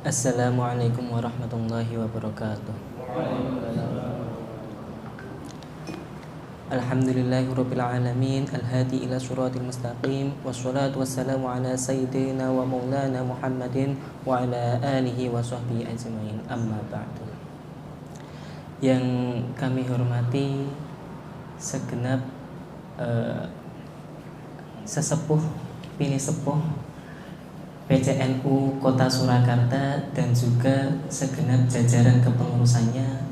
Assalamualaikum warahmatullahi wabarakatuh. Alhamdulillahirabbil alamin, al-hadi ila shiratal mustaqim, wassalatu wassalamu ala sayyidina wa maulana Muhammadin wa ala alihi wa sahbihi ajmain. Amma ba'du. Yang kami hormati segenap sesepuh bini sepuh PCNU Kota Surakarta dan juga segenap jajaran kepengurusannya.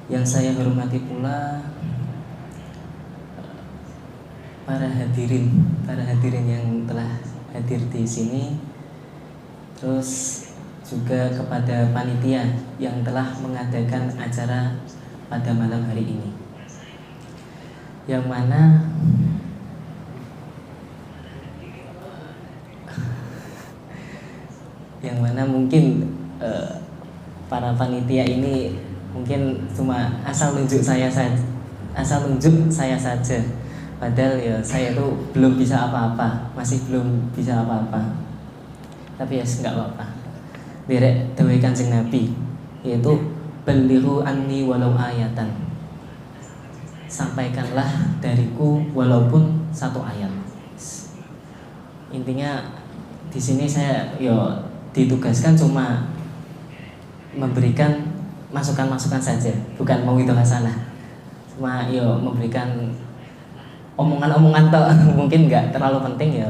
Yang saya hormati pula para hadirin yang telah hadir di sini. Terus juga kepada panitia yang telah mengadakan acara pada malam hari ini. Yang mana mungkin para panitia ini mungkin cuma asal nunjuk saya saja. Padahal ya saya tuh belum bisa apa-apa, masih belum bisa apa-apa. Tapi ya nggak apa-apa. Derek dawuh Kanjeng Nabi, yaitu balighu anni walau ayatan. Sampaikanlah dariku walaupun satu ayat. Intinya di sini saya ditugaskan cuma memberikan masukan-masukan saja, bukan mau itu hasanah. Cuma memberikan omongan-omongan toh mungkin nggak terlalu penting ya,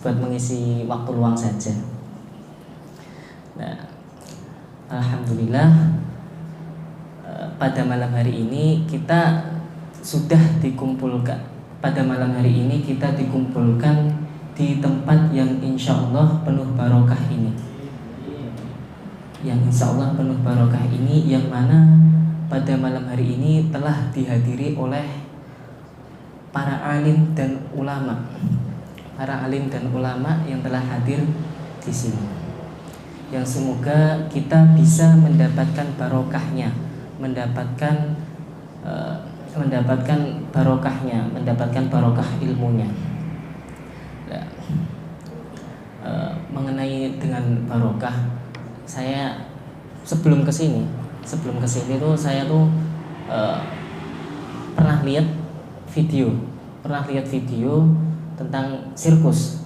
buat mengisi waktu luang saja. Nah, alhamdulillah pada malam hari ini kita sudah dikumpulkan. Pada malam hari ini kita dikumpulkan di tempat yang insya Allah penuh barokah ini. Yang insya Allah penuh barokah ini, yang mana pada malam hari ini telah dihadiri oleh para alim dan ulama yang telah hadir di sini. Yang semoga kita bisa mendapatkan barokahnya, mendapatkan barokah ilmunya. Mengenai dengan barokah, saya sebelum kesini tuh saya tuh pernah lihat video tentang sirkus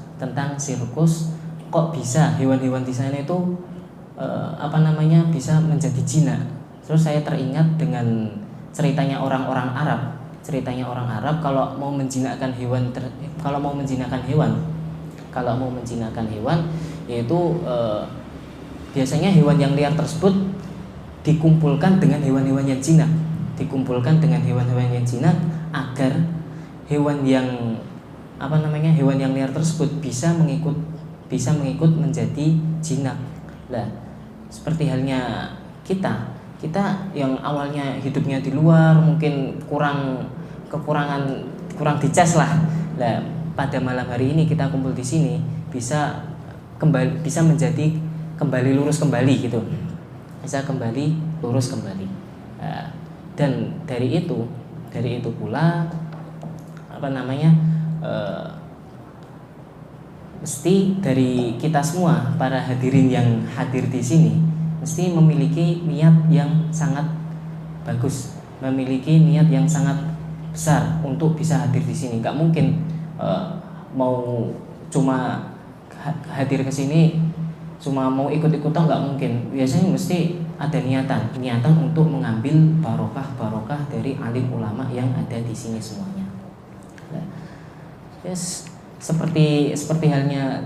kok bisa hewan-hewan di sana itu bisa menjadi jinak. Terus saya teringat dengan ceritanya orang Arab kalau mau menjinakkan hewan yaitu biasanya hewan yang liar tersebut dikumpulkan dengan hewan-hewan yang jinak, agar hewan yang liar tersebut bisa mengikut menjadi jinak. Lah, seperti halnya kita yang awalnya hidupnya di luar, mungkin kurang dicas lah. Lah, pada malam hari ini kita kumpul di sini bisa menjadi kembali lurus kembali gitu. Dan dari itu pula mesti dari kita semua para hadirin yang hadir di sini mesti memiliki niat yang sangat bagus, memiliki niat yang sangat besar untuk bisa hadir di sini. Gak mungkin mau cuma hadir ke sini cuma mau ikut-ikutan, nggak mungkin. Biasanya mesti ada niatan untuk mengambil barokah dari alim ulama yang ada di sini semuanya. Seperti halnya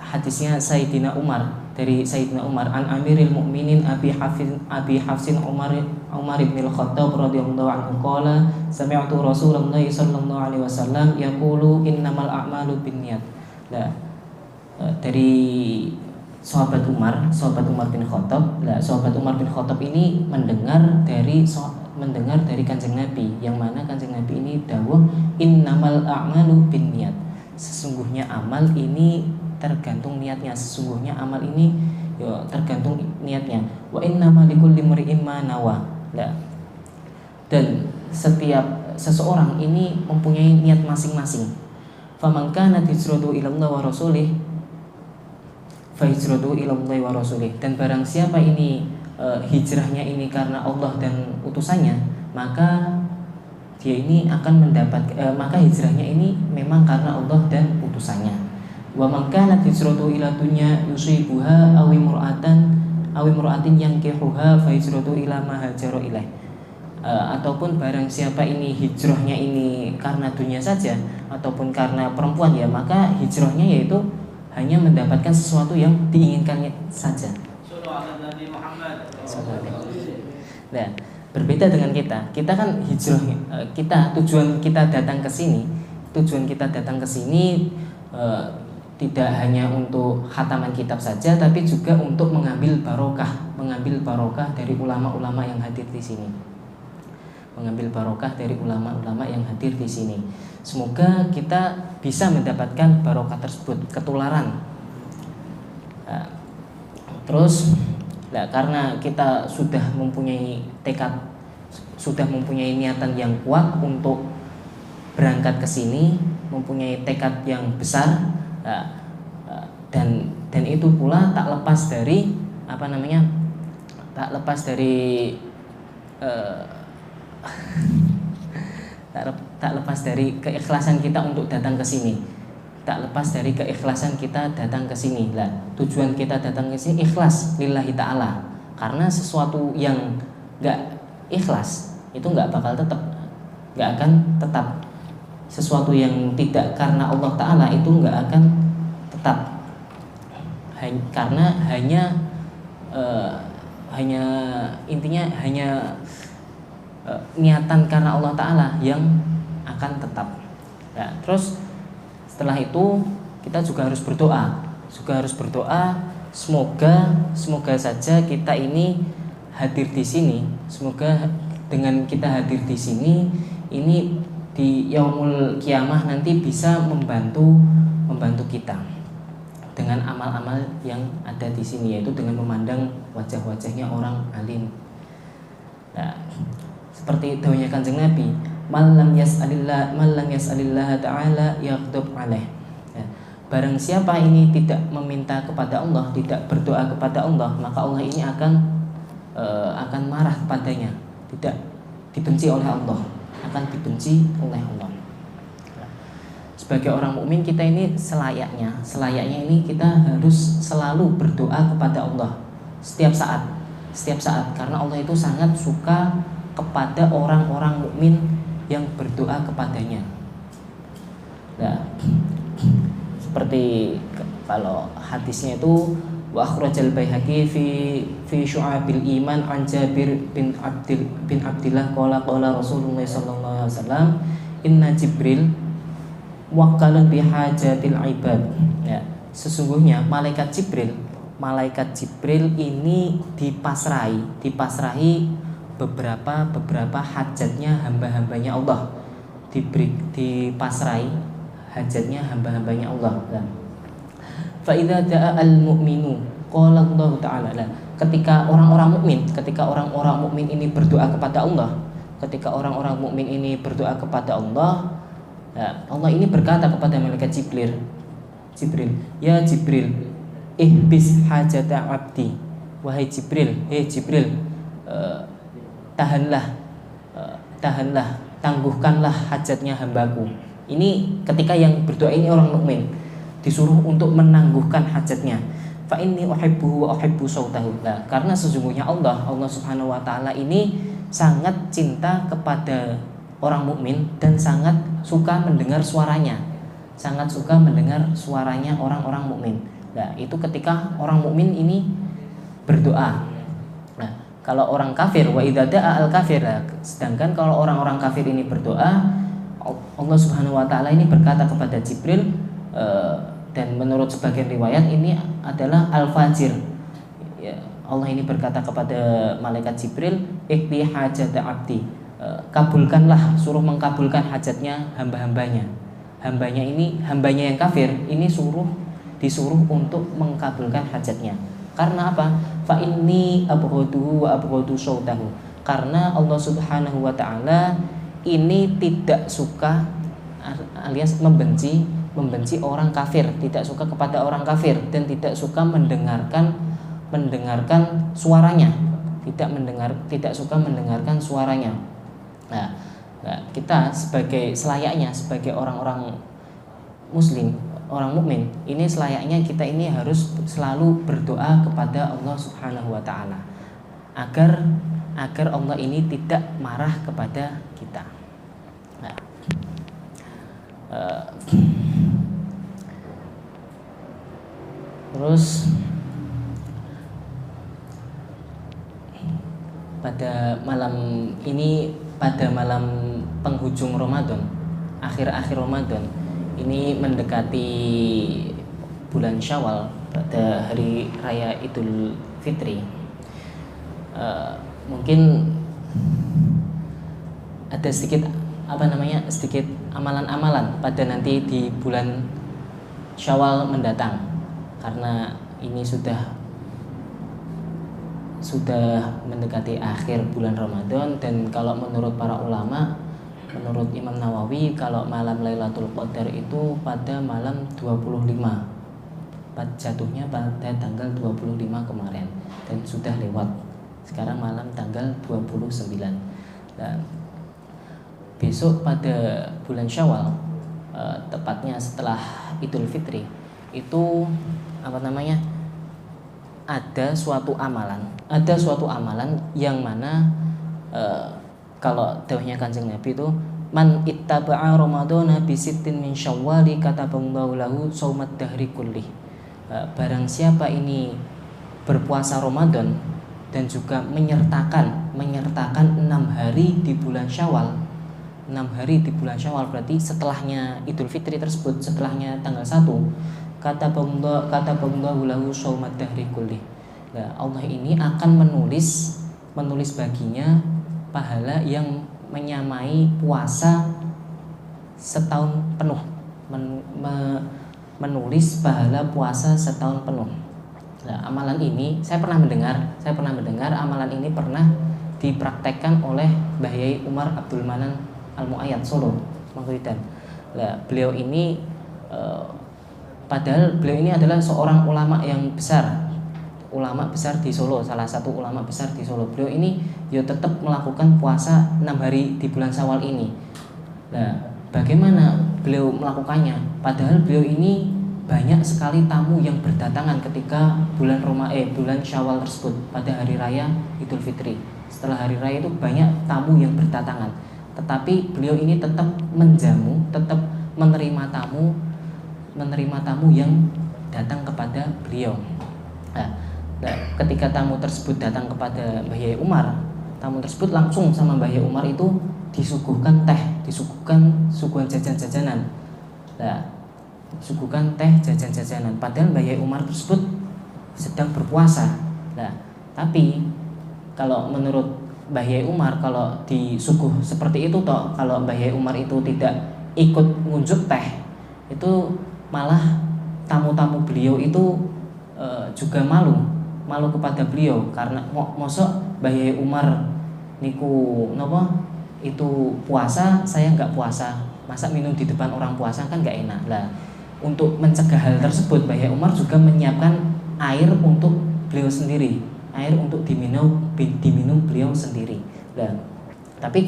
hadisnya Sayyidina Umar, dari Sayyidina Umar an Amiril Mukminin Abi Hafsin Umar bin Al-Khattab radhiyallahu anhu qala sami'tu Rasulullah sallallahu alaihi wasallam yaqulu innamal a'malu binniyat. Dari sahabat Umar bin Khattab. Sahabat Umar bin Khattab ini mendengar dari Kanjeng Nabi, yang mana Kanjeng Nabi ini dawuh innamal a'malu binniyat. Sesungguhnya amal ini tergantung niatnya. Wa innamal likulli imri'in ma nawa. Dan setiap seseorang ini mempunyai niat masing-masing. Faman kanat hijratuhu ila Allah wa rasulih, fa hijratuhu ilallahi wa rasulih. Dan barang siapa ini hijrahnya ini karena Allah dan utusannya, maka dia ini akan mendapat maka hijrahnya ini memang karena Allah dan utusannya. Wa man kanat hijratuhu ila dunya yusibuha aw imra'atin yankihuha fa hijratuhu ila ma hajara ilaih. Ataupun barang siapa ini hijrahnya ini karena dunia saja ataupun karena perempuan, ya maka hijrahnya yaitu hanya mendapatkan sesuatu yang diinginkannya saja. Nah, berbeda dengan kita kan hijrah, tujuan kita datang ke sini tidak hanya untuk khataman kitab saja, tapi juga untuk mengambil barokah dari ulama-ulama yang hadir di sini. Semoga kita bisa mendapatkan barokah tersebut, ketularan. Terus, karena kita sudah mempunyai tekad, sudah mempunyai niatan yang kuat untuk berangkat ke sini, mempunyai tekad yang besar, dan itu pula tak lepas dari keikhlasan kita untuk datang ke sini. Lah, tujuan kita datang ke sini ikhlas lillahi ta'ala. Karena sesuatu yang enggak ikhlas itu enggak akan tetap. Sesuatu yang tidak karena Allah Ta'ala itu enggak akan tetap. Karena hanya niatan karena Allah Ta'ala yang akan tetap. Nah, terus setelah itu kita juga harus berdoa. Semoga saja kita ini hadir di sini. Semoga dengan kita hadir di sini ini di yaumul kiamah nanti bisa membantu kita dengan amal-amal yang ada di sini, yaitu dengan memandang wajah-wajahnya orang alim. Nah, seperti dawuhnya Kanjeng Nabi, man lam yas'alillah ta'ala yaghdab alaih. Ya, barang siapa ini tidak meminta kepada Allah, tidak berdoa kepada Allah, maka Allah ini akan marah kepadanya, tidak dibenci oleh Allah, akan dibenci oleh Allah. Sebagai orang mukmin kita ini selayaknya ini kita harus selalu berdoa kepada Allah setiap saat karena Allah itu sangat suka kepada orang-orang mukmin yang berdoa kepadanya. Nah, seperti kalau hadisnya itu wa akhrajal Baihaqi fi syu'abil iman an Jabir bin Abdillah qala Rasulullah sallallahu alaihi wasallam inna Jibril waqalan bihajatil ibad. Ya, sesungguhnya malaikat Jibril ini dipasrahi beberapa hajatnya hamba-hambanya Allah. Dipasrahi hajatnya hamba-hambanya Allah. Fa idza jaa al mu'minu qala Allah taala. Ketika orang-orang mukmin ini berdoa kepada Allah, Allah ini berkata kepada malaikat Jibril, ya Jibril, ihbis hajata abdi. Wahai Jibril, tangguhkanlah hajatnya hambaku. Ini ketika yang berdoa ini orang mukmin disuruh untuk menangguhkan hajatnya. Fa inni uhibbuhu wa uhibbu sautahu. Karena sesungguhnya Allah Subhanahu wa taala ini sangat cinta kepada orang mukmin dan sangat suka mendengar suaranya orang-orang mukmin. Nah, itu ketika orang mukmin ini berdoa. Nah, kalau orang kafir wa idza da'a al-kafir, sedangkan kalau orang-orang kafir ini berdoa, Allah Subhanahu wa taala ini berkata kepada Jibril, dan menurut sebagian riwayat ini adalah al-fajir. Ya, Allah ini berkata kepada malaikat Jibril, iqdi hajata abdi. Kabulkanlah, suruh mengkabulkan hajatnya hamba-hambanya. Hambanya yang kafir ini disuruh untuk mengkabulkan hajatnya. Karena apa? Fa inni abghaduhu wa abghadu sautahu. Karena Allah Subhanahu wa taala ini tidak suka alias membenci membenci orang kafir, tidak suka kepada orang kafir, dan tidak suka mendengarkan suaranya, tidak suka mendengarkan suaranya. Nah, kita selayaknya sebagai orang-orang muslim, orang mukmin, ini selayaknya kita ini harus selalu berdoa kepada Allah Subhanahu wa taala agar Allah ini tidak marah kepada kita. Nah, terus pada malam ini, pada malam penghujung Ramadan, akhir-akhir Ramadan, ini mendekati bulan Syawal pada hari raya Idul Fitri. Mungkin ada sedikit sedikit amalan-amalan pada nanti di bulan Syawal mendatang, karena ini sudah mendekati akhir bulan Ramadan. Dan kalau menurut para ulama, menurut Imam Nawawi, kalau malam Lailatul Qadar itu pada malam 25, jatuhnya pada tanggal 25 kemarin dan sudah lewat. Sekarang malam tanggal 29. Dan besok pada bulan Syawal, tepatnya setelah Idul Fitri, itu ada suatu amalan yang mana kalau dawuhnya Kanjeng Nabi itu, man ittaba'a ramadhana bi sittin min syawwali kataballahu lahu shaumat dahri kullih. Barang siapa ini berpuasa Ramadan dan juga menyertakan 6 hari di bulan Syawal. 6 hari di bulan Syawal berarti setelahnya Idul Fitri tersebut, setelahnya tanggal 1, kataballahu lahu shaumat dahri kullih. Nah, Allah ini akan menulis baginya pahala yang menyamai puasa setahun penuh, menulis pahala puasa setahun penuh. Nah, amalan ini saya pernah mendengar amalan ini pernah dipraktekkan oleh Mbah Yai Umar Abdul Manan Al-Mu'ayyad Solo, Mangkuidan. Nah, beliau ini padahal beliau ini adalah seorang ulama yang besar, di Solo, salah satu ulama besar di Solo. Beliau ini tetap melakukan puasa 6 hari di bulan Syawal ini. Nah, bagaimana beliau melakukannya? Padahal beliau ini banyak sekali tamu yang berdatangan ketika bulan Syawal tersebut, pada hari raya Idul Fitri. Setelah hari raya itu banyak tamu yang berdatangan, tetapi beliau ini tetap menjamu, tetap menerima tamu yang datang kepada beliau. Nah, ketika tamu tersebut datang kepada Mbah Yai Umar, tamu tersebut langsung sama Mbah Yai Umar itu disuguhkan teh, suguhan jajan-jajanan. Nah, suguhkan teh, jajan-jajanan. Padahal Mbah Yai Umar tersebut sedang berpuasa. Nah, tapi kalau menurut Mbah Yai Umar, kalau disuguh seperti itu kalau Mbah Yai Umar itu tidak ikut ngunjuk teh, itu malah tamu-tamu beliau itu juga malu kepada beliau, karena mosok Mbah Yai Umar niku itu puasa, saya nggak puasa, masa minum di depan orang puasa kan nggak enak lah. Untuk mencegah hal tersebut, Mbah Yai Umar juga menyiapkan air untuk beliau sendiri, air untuk diminum beliau sendiri. Nah, tapi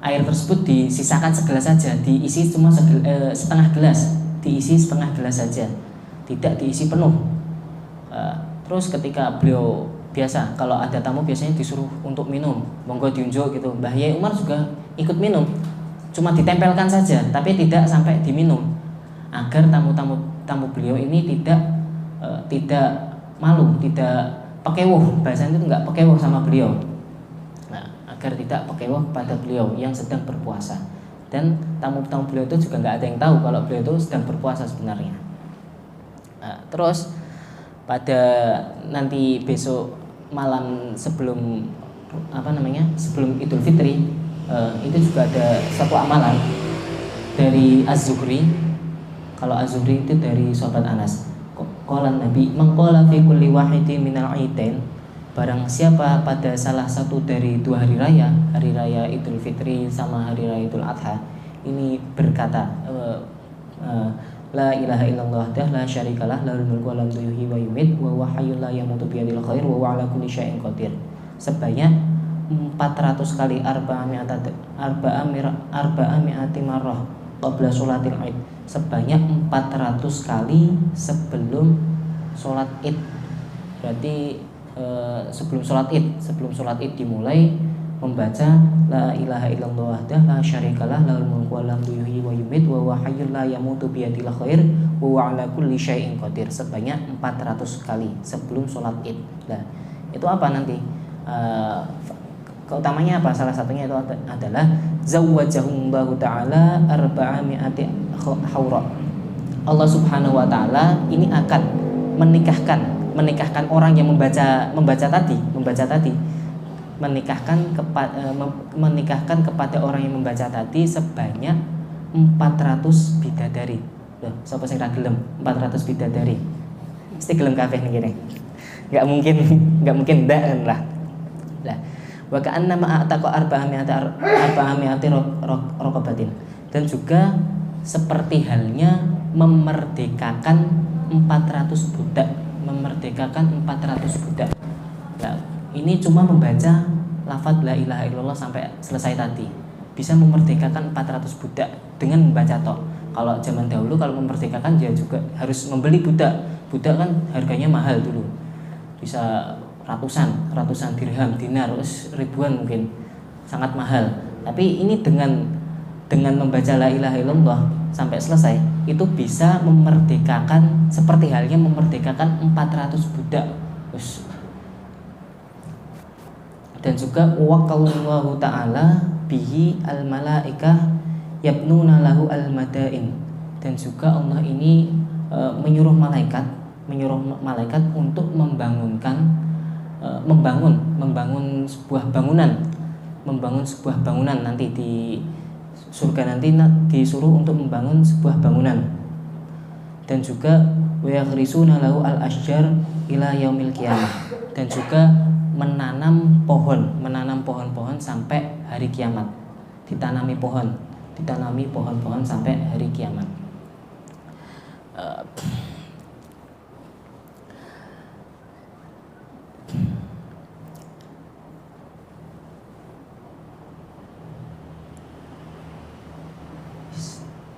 air tersebut disisakan segelas saja, diisi cuma setengah gelas, diisi setengah gelas saja, tidak diisi penuh. Terus ketika beliau biasa, kalau ada tamu biasanya disuruh untuk minum, monggo diunjuk gitu. Mbah Yai Umar juga ikut minum, cuma ditempelkan saja, tapi tidak sampai diminum, agar tamu beliau ini tidak malu, tidak pekewuh, bahasanya itu nggak pekewuh sama beliau. Nah, agar tidak pekewuh pada beliau yang sedang berpuasa. Dan tamu-tamu beliau itu juga nggak ada yang tahu kalau beliau itu sedang berpuasa sebenarnya. Nah, terus pada nanti besok malam sebelum Idul Fitri, itu juga ada satu amalan dari Az-Zuhri. Kalau Az-Zuhri itu dari sahabat Anas. Qala Nabi, "Man qala fi kulli wahidin minal 'idain", barang siapa pada salah satu dari 2 hari raya Idul Fitri sama hari raya Idul Adha, ini berkata, La ilaha illallah la syarikalah lahul mulku wa lahu yuhyi wa yumiit wa huwa hayyul la yamutu biyadil khair wa huwa ala kulli syai'in qadir. Sebanyak 400 kali arba'ami'ati marrah qabla sholatil id, sebanyak 400 kali sebelum sholat id. Berarti sebelum sholat id dimulai membaca la ilaha illallah la syarikalah lahul mulku wa lahu yuhyi wa yumiit wa huwa hayyul la yamutu biyadil khair wa huwa ala kulli syai'in qadir, sebanyak 400 kali sebelum sholat id. Nah, itu apa nanti? Keutamanya apa? Salah satunya itu adalah zawwajahumullahu ta'ala arba'ami'ati haura. Allah Subhanahu wa taala ini akan menikahkan orang yang membaca tadi, menikahkan kepada orang yang membaca tadi sebanyak 400 bidadari. Loh, sapa sing ra gelem 400 bidadari? Mesti gelem kabeh ning kene. Enggak mungkin ndak lah. Lah, wa ka'anna ma ataqa arba'ami'ati raqabatin. Dan juga seperti halnya memerdekakan 400 budak. Nah, ini cuma membaca lafaz la ilaha illallah sampai selesai tadi bisa memerdekakan 400 budak dengan membaca tok. Kalau zaman dahulu kalau memerdekakan dia juga harus membeli budak. Budak kan harganya mahal dulu. Bisa ratusan dirham, dinar, ribuan mungkin. Sangat mahal. Tapi ini dengan membaca la ilaha illallah sampai selesai itu bisa memerdekakan seperti halnya memerdekakan 400 budak. Dan juga waqallahu ta'ala bihi al malaikah yabnuna lahu al madain. Dan juga Allah ini menyuruh malaikat untuk membangun sebuah bangunan nanti di surga, nanti disuruh untuk membangun sebuah bangunan. Dan juga wa yakhrisuna lahu al asjar ila yaumil qiyamah. Dan juga menanam pohon-pohon sampai hari kiamat. Ditanami pohon-pohon sampai hari kiamat.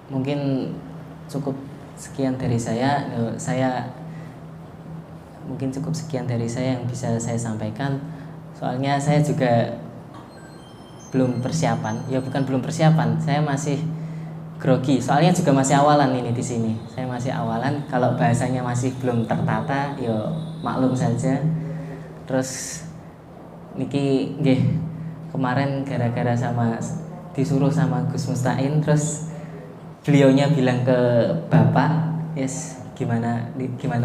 Mungkin cukup sekian dari saya. Mungkin cukup sekian dari saya yang bisa saya sampaikan. Soalnya saya juga belum persiapan. Ya bukan belum persiapan, saya masih grogi. Soalnya juga masih awalan ini di sini. Saya masih awalan. Kalau bahasanya masih belum tertata, ya maklum saja. Terus niki nggih kemarin gara-gara disuruh sama Gus Mustain, terus beliaunya bilang ke Bapak, yes, gimana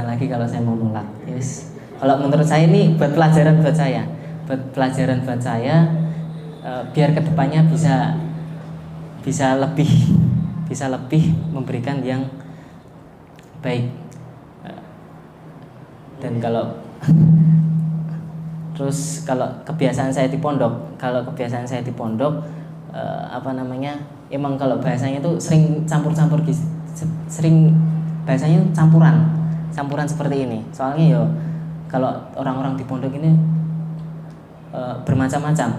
lagi kalau saya mau nolak, yes. Kalau menurut saya ini buat pelajaran buat saya, biar kedepannya bisa lebih memberikan yang baik. Dan kalau terus kalau kebiasaan saya di pondok, emang kalau bahasanya itu sering campur-campur gitu, sering bahasanya campuran seperti ini. Soalnya yo kalau orang-orang di pondok ini bermacam-macam.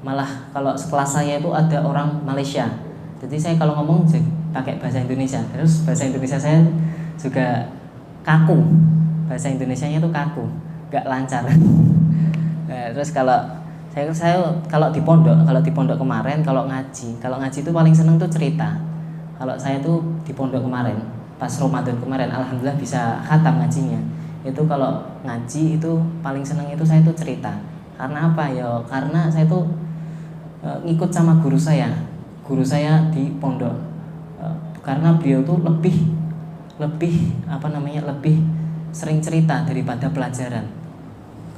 Malah kalau sekelas saya itu ada orang Malaysia. Jadi saya kalau ngomong pakai bahasa Indonesia. Terus bahasa Indonesia saya juga kaku. Bahasa Indonesianya itu kaku, gak lancar. Nah, terus kalau saya kalau di pondok kemarin kalau ngaji itu paling seneng tuh cerita. Kalau saya tuh di pondok kemarin pas Ramadan kemarin alhamdulillah bisa khatam ngajinya. Itu kalau ngaji itu paling seneng itu saya tuh cerita. Karena apa ya? Karena saya tuh ngikut sama guru saya di pondok. Karena beliau tuh lebih sering cerita daripada pelajaran.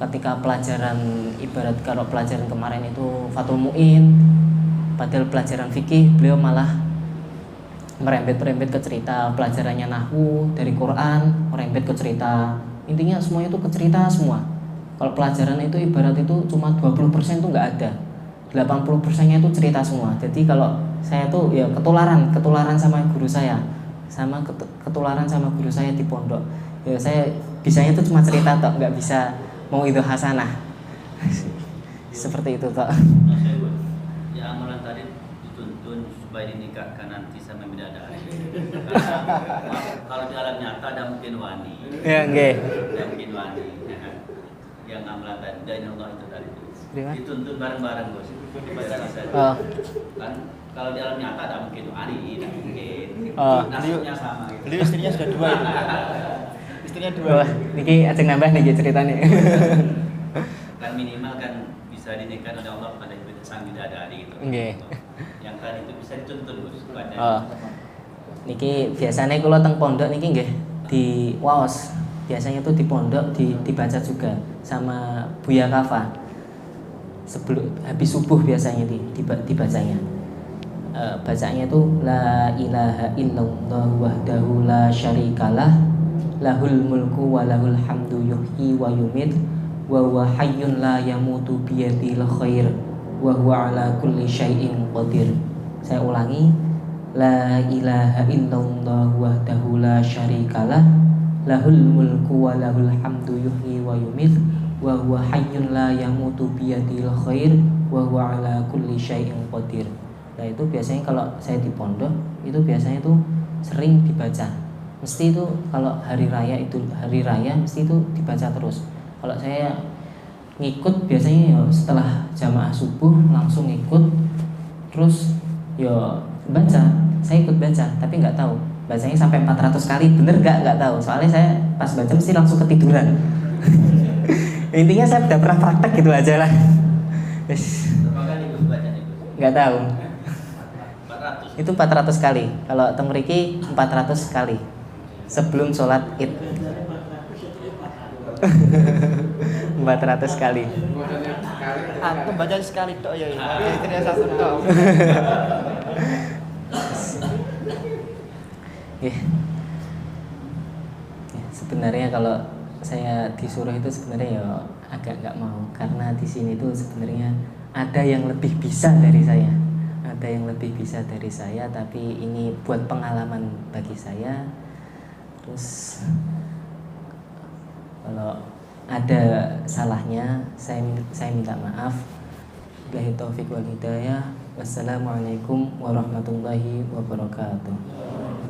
Ketika pelajaran, ibarat kalau pelajaran kemarin itu Fathul Mu'in, padahal pelajaran fikih, beliau malah merembet ke cerita pelajarannya nahwu dari Quran, merembet ke cerita. Intinya semuanya itu ke cerita semua. Kalau pelajaran itu ibarat itu cuma 20% itu enggak ada. 80%-nya itu cerita semua. Jadi kalau saya tuh ya ketularan sama guru saya. sama ketularan sama guru saya di pondok. Ya saya bisanya tuh cuma cerita tok, nggak bisa mau itu hasanah. Seperti itu tok. Ya amalan tadi dituntun supaya dinikahkan nanti sama bidadari. Kalau di alam nyata ada mungkin wani. Ya nggih. Ada mungkin wani. Yang amalan tadi dari Allah itu tadi. Dituntun bareng-bareng bos. Oh. Kan kalau di alam nyata ada mungkin wani, tidak mungkin. Oh. Nasibnya sama gitu. Beliau istrinya sudah 2 itu. Istrinya 2. Wah, niki ajeng nambah niki ceritanya. Kan minimal kan bisa dinikahkan oleh Allah pada sang bidadari gitu. Nggih. Yang tadi itu bisa dituntun bos. Oh. Niki biasanya kula teng pondok niki nggih di waos. Biasanya tuh di pondok dibaca juga sama Buya Kafa. Sebelum habis subuh biasanya dibacanya. Bacanya tuh la ilaha illallah wahdahu la syarikalah lahul mulku wa lahul hamdu yuhyi wa yumit wa huwa hayyun la yamutu biyadil khair wa huwa ala kulli syai'in qadir. Saya ulangi, la ilaha illallah wahdahu la syarikalah lahul mulku wa lahul hamdu yuhyi wa yumit wa huwa hayyun la yamutu biyadil khair wa huwa ala kulli syai'in qadir. Nah itu biasanya kalau saya di pondok itu biasanya tuh sering dibaca. Mesti itu kalau hari raya mesti itu dibaca terus. Kalau saya ngikut biasanya ya setelah jamaah subuh langsung ngikut, terus ya baca. Saya ikut baca tapi nggak tahu bacanya sampai 400 kali bener nggak tahu. Soalnya saya pas baca mesti langsung ketiduran. Intinya saya udah pernah praktek gitu aja lah. Berapa kali Gus bacanya Gus? Nggak tahu. 400. Itu 400 kali. Kalau teng mriki 400 kali sebelum sholat Id. 400 kali. Aku baca sekali tok ya. Tapi istrinya 1 tok. Ya, sebenarnya kalau saya disuruh itu sebenarnya ya agak nggak mau, karena di sini tuh sebenarnya ada yang lebih bisa dari saya, tapi ini buat pengalaman bagi saya. Terus kalau ada salahnya saya minta maaf. Billahi taufik wal hidayah. Wassalamualaikum warahmatullahi wabarakatuh.